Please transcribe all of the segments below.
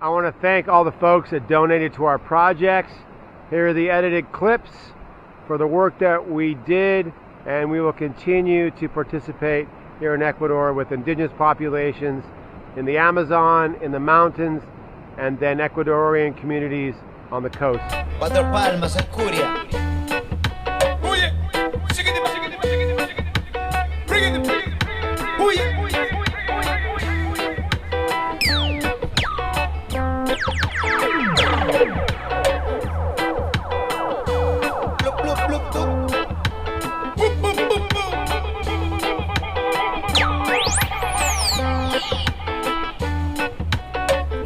I want to thank all the folks that donated to our projects. Here are the edited clips for the work that we did, and we will continue to participate here in Ecuador with indigenous populations in the Amazon, in the mountains, and then Ecuadorian communities on the coast. Cuatro Palmas en Curia.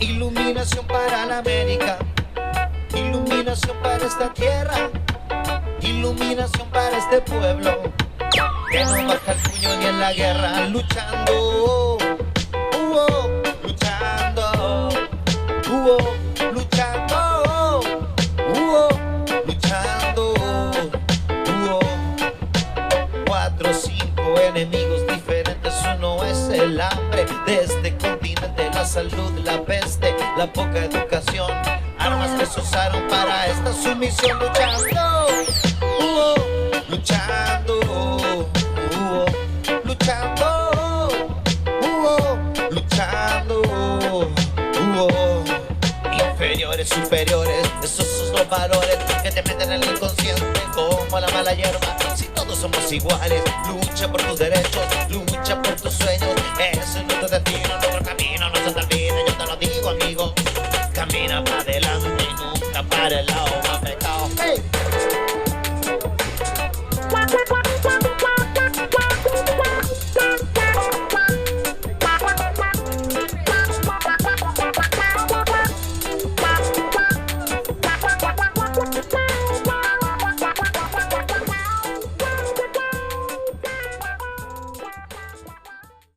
Iluminación para la América, iluminación para esta tierra, iluminación para este pueblo, que no baja el puño ni en la guerra, luchando, luchando, luchando, luchando, 4 o 5 enemigos diferentes, uno es el hambre de este continente, la salud, la peste, la poca educación, armas que se usaron para esta sumisión, luchando, luchando, luchando, luchando, inferiores, superiores, esos son los valores que te meten en el inconsciente como la mala hierba. Si todos somos iguales, lucha por tus derechos, lucha por tus sueños, ese es nuestro destino, nuestro camino, no se te olvide, yo te lo digo, amigo. Camina para adelante y nunca para el lado.